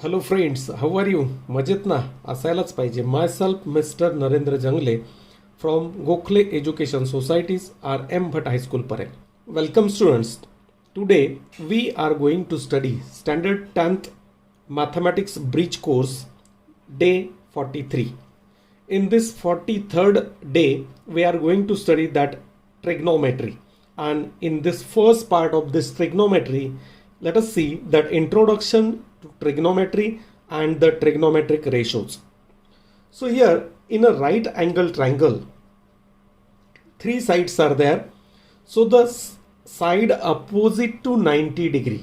Hello friends, how are you? मजेत ना? असायलाच पाहिजे. Myself mister Narendra Jangale from Gokhale education societies R M Bhat high school Parel. Welcome students. Today we are going to study standard 10th mathematics bridge course day 43. In this 43rd day we are going to study that trigonometry, and in this first part of this trigonometry let us see that introduction to trigonometry and the trigonometric ratios. So here in a right angle triangle, three sides are there. So the side opposite to 90 degree,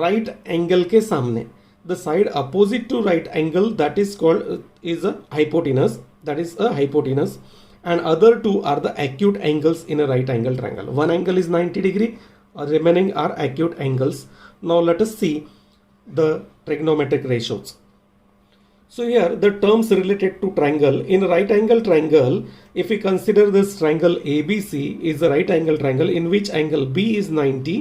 right angle के सामने, the side opposite to right angle, that is called is a hypotenuse, that is a hypotenuse, and other two are the acute angles in a right angle triangle. One angle is 90 degree, remaining are acute angles. Now let us see the trigonometric ratios. So here the terms related to triangle. In a right angle triangle, if we consider this triangle ABC is a right angle triangle in which angle B is 90,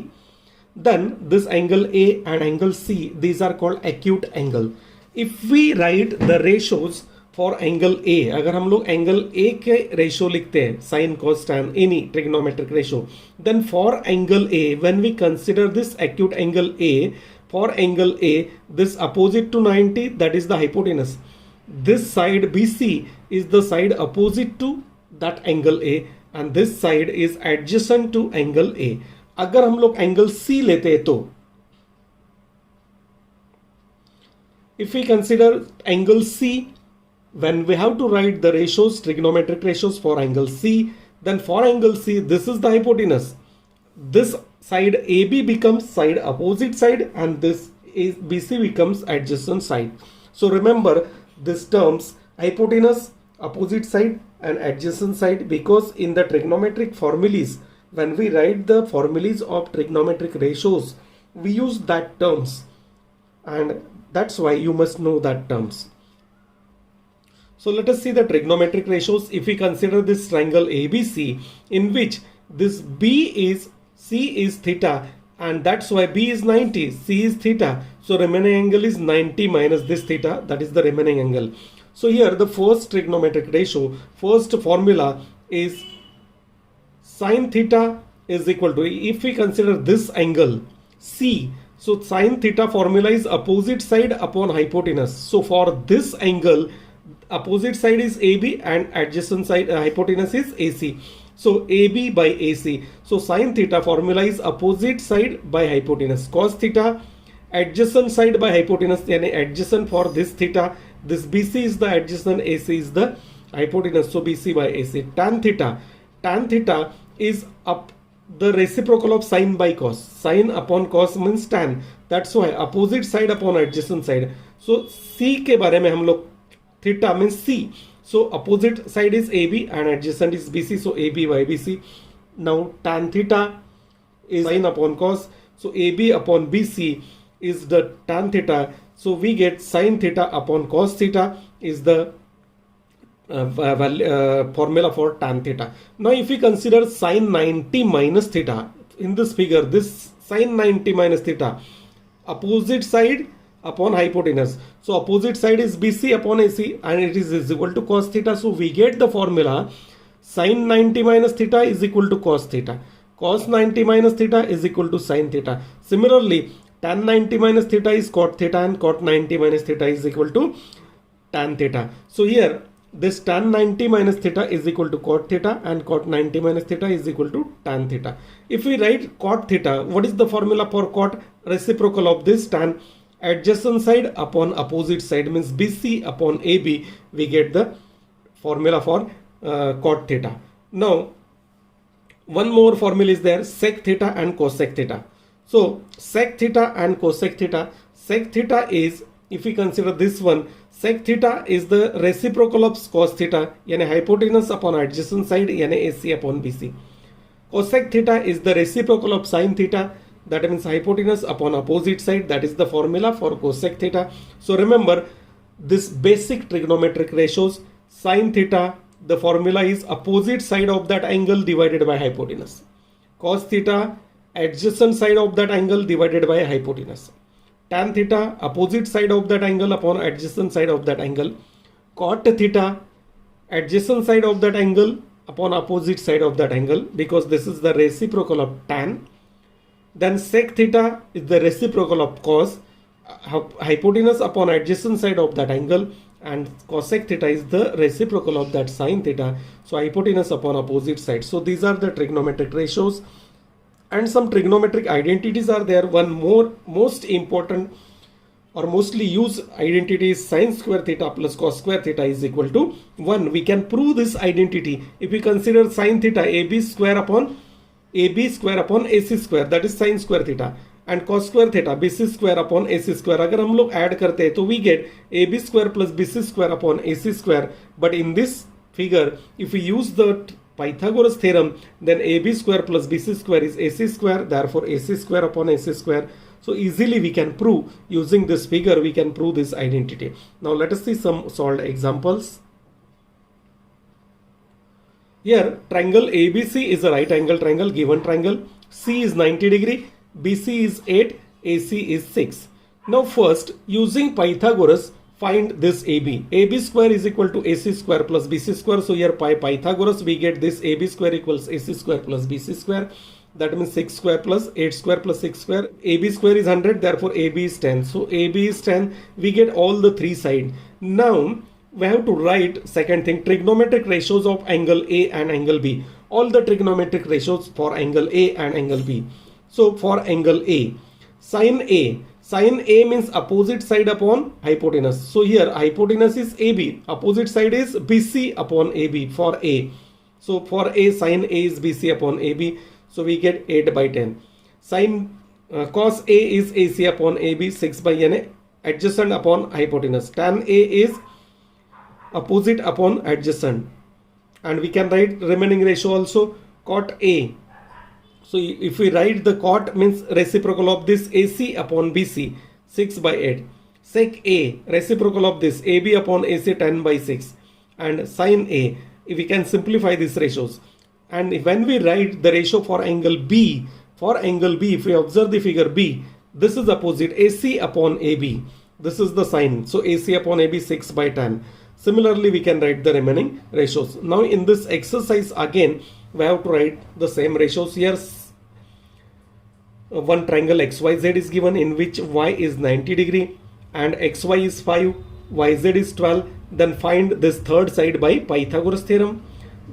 then this angle A and angle C, these are called acute angle. If we write the ratios for angle A, अगर हम लोग angle A के ratio लिखते हैं, sin, cos, tan, any trigonometric ratio, then for angle A, when we consider this acute angle A, for angle A, this opposite to 90, that is the hypotenuse. This side BC is the side opposite to that angle A, and this side is adjacent to angle A. अगर हम लोग angle C लेते हैं तो if we consider angle C, when we have to write the ratios, trigonometric ratios for angle C, then for angle C, this is the hypotenuse. This side AB becomes side opposite side, and this is BC becomes adjacent side. So remember this terms hypotenuse, opposite side and adjacent side, because in the trigonometric formulas, when we write the formulas of trigonometric ratios, we use that terms, and that's why you must know that terms. So let us see the trigonometric ratios. If we consider this triangle ABC, in which this C is theta, and that's why B is 90, C is theta. So remaining angle is 90 minus this theta, that is the remaining angle. So here the first trigonometric ratio, first formula is sin theta is equal to, if we consider this angle C, so sin theta formula is opposite side upon hypotenuse. So for this angle, opposite side is AB and adjacent side hypotenuse is AC. So AB by AC. So sin theta formula is opposite side by hypotenuse. Cos theta adjacent side by hypotenuse, yani adjacent for this theta. This BC is the adjacent, AC is the hypotenuse. So BC by AC. Tan theta is up the reciprocal of sin by cos. Sin upon cos means tan. That's why opposite side upon adjacent side. So C के बारे में हम लोग, theta means C. So opposite side is AB and adjacent is BC. So AB by BC. Now tan theta is sin upon cos. So AB upon BC is the tan theta. So we get sin theta upon cos theta is the formula for tan theta. Now if we consider sin 90 minus theta in this figure, this sin 90 minus theta, opposite side upon hypotenuse. So opposite side is BC upon AC, and it is equal to cos theta. So we get the formula sin 90 minus theta is equal to cos theta. Cos 90 minus theta is equal to sin theta. Similarly, tan 90 minus theta is cot theta, and cot 90 minus theta is equal to tan theta. So here this tan 90 minus theta is equal to cot theta, and cot 90 minus theta is equal to tan theta. If we write cot theta, what is the formula for cot? Reciprocal of this tan, adjacent side upon opposite side means BC upon AB, we get the formula for cot theta. Now one more formula is there, sec theta and cosec theta. So sec theta and cosec theta, sec theta is, if we consider this one, sec theta is the reciprocal of cos theta, yani hypotenuse upon adjacent side, yani AC upon BC. Cosec theta is the reciprocal of sin theta, that means hypotenuse upon opposite side, that is the formula for cosec theta. So remember this basic trigonometric ratios. Sin theta, the formula is opposite side of that angle divided by hypotenuse. Cos theta, adjacent side of that angle divided by hypotenuse. tan theta, opposite side of that angle upon adjacent side of that angle. Cot theta, adjacent side of that angle upon opposite side of that angle, because this is the reciprocal of tan. Then sec theta is the reciprocal of cos, hypotenuse upon adjacent side of that angle, and cosec theta is the reciprocal of that sin theta, so hypotenuse upon opposite side. So these are the trigonometric ratios, and some trigonometric identities are there. One more most important or mostly used identity is sin square theta plus cos square theta is equal to 1. We can prove this identity if we consider sin theta ab square upon ac square, that is sin square theta, and cos square theta bc square upon ac square. अगर हम लोग add करते हैं तो we get ab square plus bc square upon ac square. But in this figure, if we use the Pythagoras theorem, then ab square plus bc square is ac square, therefore ac square upon ac square. So easily we can prove, using this figure we can prove this identity. Now let us see some solved examples. Here triangle ABC is a right angle triangle, given triangle. C is 90 degree, BC is 8, AC is 6. Now first, using Pythagoras, find this AB. AB square is equal to AC square plus BC square. So here by Pythagoras we get this AB square equals AC square plus BC square. That means 6 square plus 8 square plus 6 square. AB square is 100, therefore AB is 10. So AB is 10. We get all the three sides. Now we have to write second thing, trigonometric ratios of angle A and angle B. All the trigonometric ratios for angle A and angle B. So for angle A, sin A means opposite side upon hypotenuse. So here hypotenuse is AB, opposite side is BC upon AB for A. So for A, sin A is BC upon AB. So we get 8 by 10. Cos A is AC upon AB, 6 by n, adjacent upon hypotenuse. Tan A is opposite upon adjacent, and we can write remaining ratio also, cot A. So if we write the cot means reciprocal of this AC upon BC, 6 by 8. Sec A, reciprocal of this AB upon AC, 10 by 6. And sin A, if we can simplify these ratios. And when we write the ratio for angle B, if we observe the figure B, this is opposite AC upon AB. This is the sin. So AC upon AB, 6 by 10. Similarly, we can write the remaining ratios. Now in this exercise again, we have to write the same ratios. Here one triangle XYZ is given in which Y is 90 degree and XY is 5, YZ is 12. Then find this third side by Pythagoras theorem.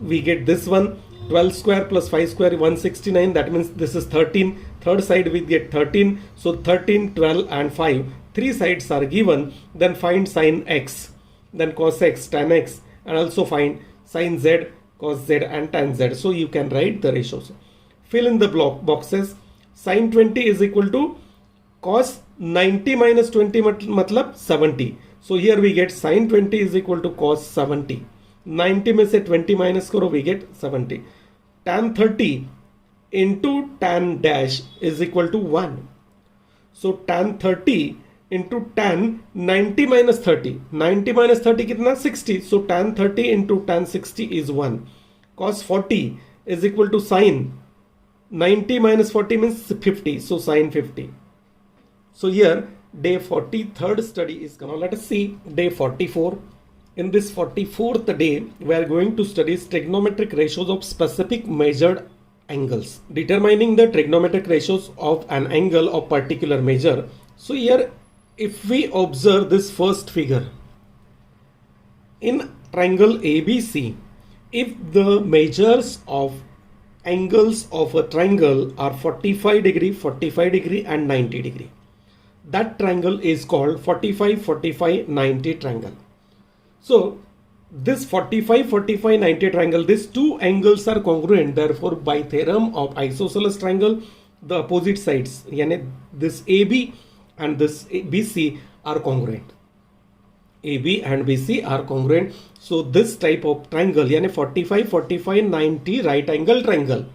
We get this one, 12 square plus 5 square, 169. That means this is 13. Third side we get 13. So 13, 12 and 5. Three sides are given. Then find sin X. Then cos X, tan X, and also find sin Z, cos Z and tan Z. So you can write the ratios. Fill in the block boxes. Sin 20 is equal to cos 90 minus 20 matlab 70. So here we get sin 20 is equal to cos 70. 90 में से 20 minus करो, we get 70. Tan 30 into tan dash is equal to 1. So tan 30 into tan 90 minus 30. 90 minus 30 कितना? 60. So tan 30 into tan 60 is 1. Cos 40 is equal to sin 90 minus 40 means 50. So sin 50. So here day 43rd study is come. Now let us see day 44. In this 44th day, we are going to study trigonometric ratios of specific measured angles. Determining the trigonometric ratios of an angle of particular measure. So here, if we observe this first figure, in triangle ABC, if the measures of angles of a triangle are 45 degree and 90 degree, that triangle is called 45, 45, 90 triangle. So this 45, 45, 90 triangle, these two angles are congruent. Therefore, by theorem of isosceles triangle, the opposite sides, yani this AB and this BC are congruent. AB and BC are congruent. So this type of triangle, yani 45, 45, 90 right angle triangle,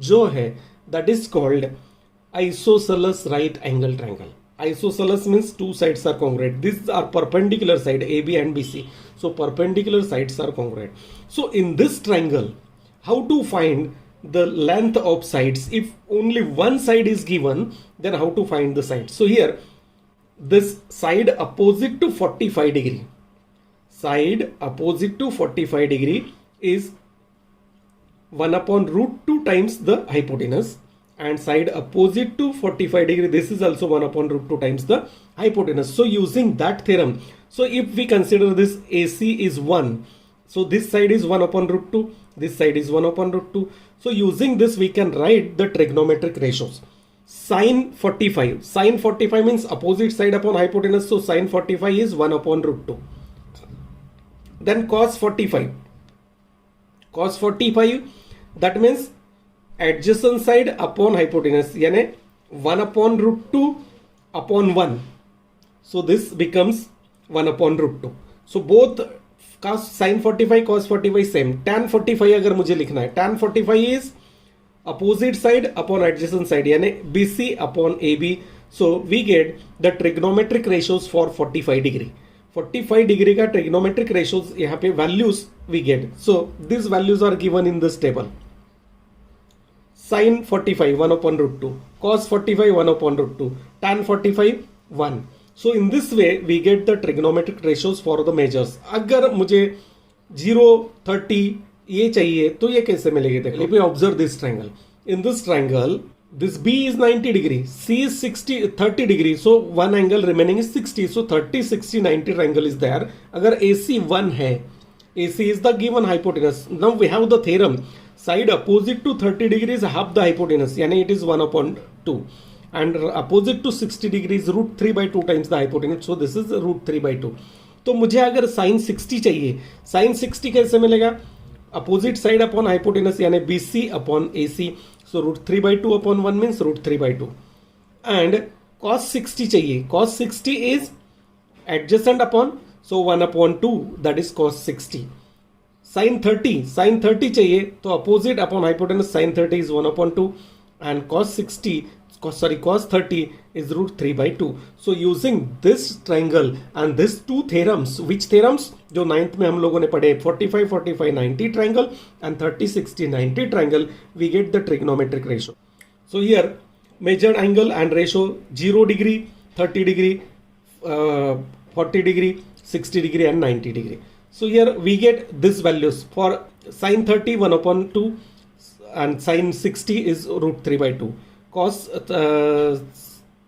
जो है, that is called isosceles right angle triangle. Isosceles means two sides are congruent. These are perpendicular side AB and BC. So perpendicular sides are congruent. So in this triangle, how to find the length of sides? If only one side is given, then how to find the sides? So here this side opposite to 45 degree, side opposite to 45 degree is 1 upon root 2 times the hypotenuse, and side opposite to 45 degree, this is also 1 upon root 2 times the hypotenuse. So using that theorem, so if we consider this AC is 1, so this side is 1 upon root 2, this side is 1 upon root 2. So using this we can write the trigonometric ratios. Sine 45, sine 45 means opposite side upon hypotenuse, so sine 45 is 1 upon root 2. Then cos 45, cos 45, that means adjacent side upon hypotenuse, यानी 1 upon root 2 upon 1. So this becomes 1 upon root 2. So both cos sin 45 cos 45 same. Tan 45 अगर मुझे लिखना है, tan 45 is opposite side upon adjacent side, यानी BC upon AB. So we get the trigonometric ratios for 45 degree. 45 degree का trigonometric ratios यहाँ पे values we get. So these values are given in this table. Sin 45 1 upon root 2, cos 45 1 upon root 2, tan 45 1. So in this way we get the trigonometric ratios for the measures. अगर मुझे 0 30 ये चाहिए तो ये कैसे मिलेगी? देखो, let me observe this triangle. In this triangle, this B is 90 degree, C is 30 degree, so one angle remaining is 60. So 30 60 90 triangle is there. अगर AC 1 है, AC is the given hypotenuse. Now we have the theorem. Side opposite to 30 degree is half the hypotenuse, यानी it is 1 upon 2. And opposite to 60 degree is root 3 by 2 times the hypotenuse. So this is root 3 by 2. तो मुझे अगर sin 60 चाहिए, sin 60 कैसे मिलेगा? Opposite side upon hypotenuse यानी BC upon AC. So root 3 by 2 upon 1 means root 3 by 2. And cos 60 चाहिए, cos 60 is adjacent upon, so 1 upon 2, that is cos 60. Sin 30 चाहिए तो opposite upon hypotenuse, sin 30 is 1 upon 2, and cos 30 is root 3 by 2. So using this triangle and these two theorems, which theorems जो 9th में हम लोगों ने पढ़े, 45 45 90 triangle and 30 60 90 triangle, we get the trigonometric ratio. So here measured angle and ratio 0 degree, 30 degree, 40 degree, 60 degree and 90 degree. So here we get these values for sin 30 1 upon 2 and sin 60 is root 3 by 2. Cos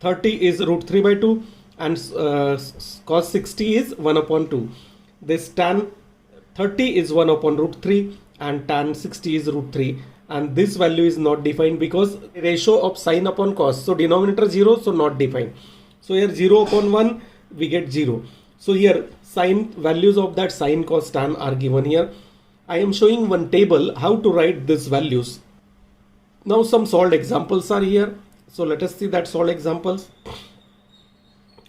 30 is root 3 by 2 and cos 60 is 1 upon 2. This tan 30 is 1 upon root 3 and tan 60 is root 3, and this value is not defined because ratio of sin upon cos. So denominator 0, so not defined. So here 0 upon 1 we get 0. So here sin values of that sin cos tan are given here. I am showing one table how to write these values. Now some solved examples are here. So let us see that solved examples.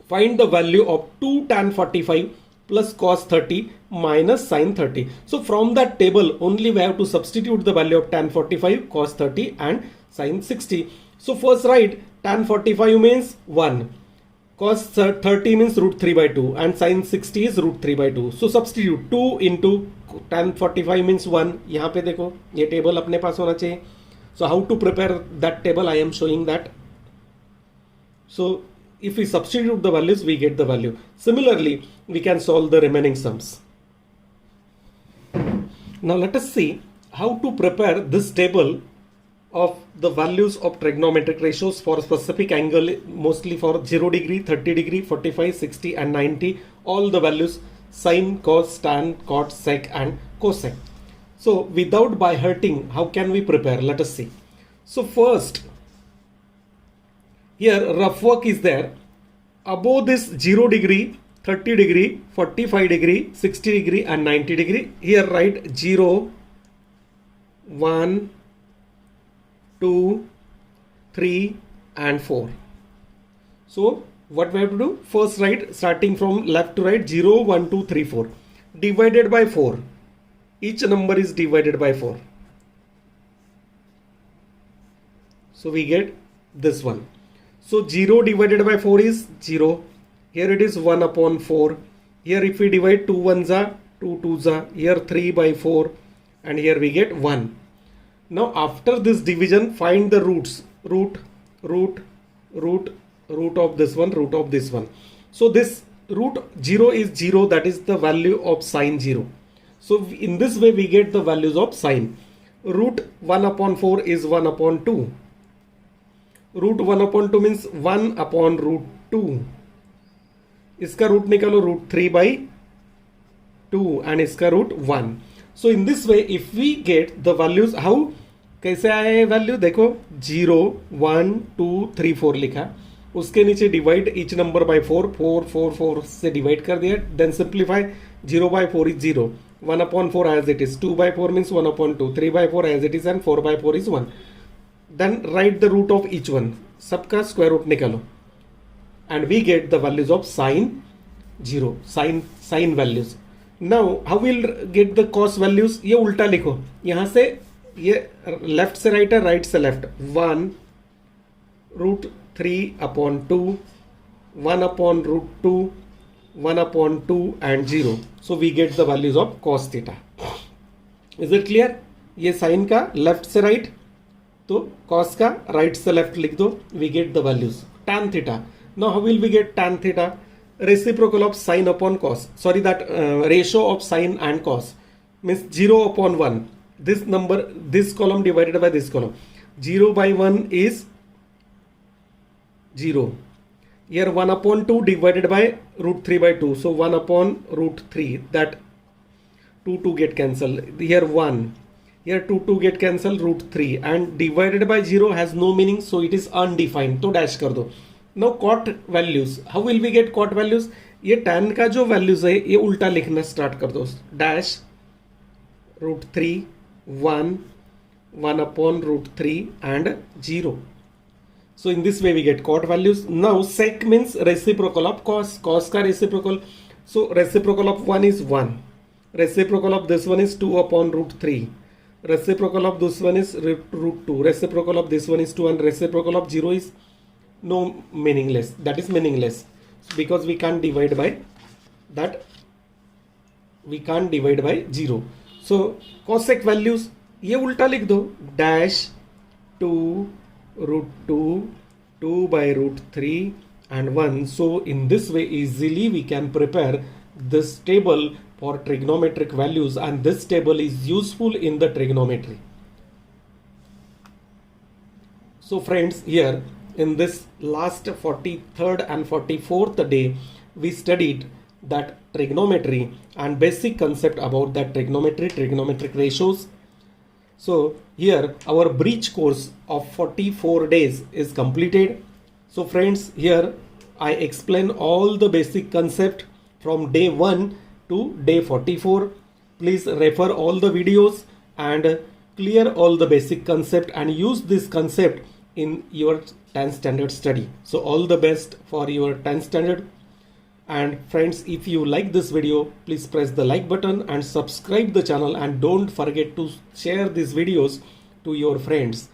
Find the value of 2 tan 45 plus cos 30 minus sin 30. So from that table only we have to substitute the value of tan 45, cos 30 and sin 60. So first write tan 45 means 1. Cos 30 means root 3 by 2 and sin 60 is root 3 by 2. So substitute 2 into tan 45 means 1. यहाँ पे देखो ये table अपने पास होना चाहिए. So how to prepare that table, I am showing that. So if we substitute the values, we get the value. Similarly, we can solve the remaining sums. Now let us see how to prepare this table of the values of trigonometric ratios for specific angle, mostly for 0 degree, 30 degree, 45, 60 and 90, all the values sin, cos, tan, cot, sec and cosec. So without by hurting, how can we prepare? Let us see. So first, here rough work is there. Above this 0 degree, 30 degree, 45 degree, 60 degree and 90 degree, here write 0, 1, 2, 3 and 4. So what we have to do? First write starting from left to right 0, 1, 2, 3, 4 divided by 4. Each number is divided by 4. So we get this one. So 0 divided by 4 is 0. Here it is 1 upon 4. Here if we divide 2 ones are 2 twos are. Here 3 by 4 and here we get 1. Now after this division, find the roots. Root of this one, root of this one. So this root 0 is 0, that is the value of sine 0. So in this way we get the values of sine. Root 1 upon 4 is 1 upon 2. Root 1 upon 2 means 1 upon root 2. इसका root निकालो root 3 by 2 and इसका root 1. So in this way if we get the values, how कैसे आए value देखो 0 1 2 3 4 लिखा, उसके नीचे divide each number by 4 4 4 4 से डिवाइड कर दिया, then simplify 0 by 4 is 0, 1 upon 4 as it is, 2 by 4 means 1 upon 2, 3 by 4 as it is and 4 by 4 is 1. Then write the root of each one, सबका square root निकालो and we get the values of sine 0, sine values. Now how we'll get the cos values, ये उल्टा लिखो, यहाँ से ये left से right है, राइट से left, 1 root 3 upon 2, 1 upon root 2, 1 upon 2 and 0. So we get the values of cos theta. Is it clear? ये साइन का लेफ्ट से राइट, तो cos का राइट से लेफ्ट लिख दो, we get the values. Tan theta. Now how will we get tan theta? Reciprocal of sine upon cos. Sorry, that ratio of sine and cos means 0 upon 1. This number, this column divided by this column. 0 by 1 is 0. Here 1 upon 2 divided by root 3 by 2. So 1 upon root 3. That 2 get cancelled. Here 1. Here 2 get cancelled, root 3. And divided by 0 has no meaning. So it is undefined. तो dash कर दो. Now cot values. How will we get cot values? ये tan का जो values है ये उल्टा लिखना स्टार्ट कर दो. Dash root 3 1 1 upon root 3 and 0. So in this way we get cot values. Now sec means reciprocal of cos. Cos का reciprocal. So reciprocal of 1 is 1. Reciprocal of this one is 2 upon root 3. Reciprocal of this one is root 2. Reciprocal of this one is 2 and reciprocal of 0 is no meaningless. That is meaningless because we can't divide by that. We can't divide by 0. So cosec values ये उल्टा लिख दो, dash 2 root 2 2 by root 3 and 1. So in this way easily we can prepare this table for trigonometric values, and this table is useful in the trigonometry. So friends, here in this last 43rd and 44th day we studied that trigonometry and basic concept about that trigonometry, trigonometric ratios. So here our bridge course of 44 days is completed. So friends, here I explain all the basic concept from day 1 to day 44. Please refer all the videos and clear all the basic concept and use this concept in your 10th standard study. So all the best for your 10th standard. And friends, if you like this video, please press the like button and subscribe the channel, and don't forget to share these videos to your friends.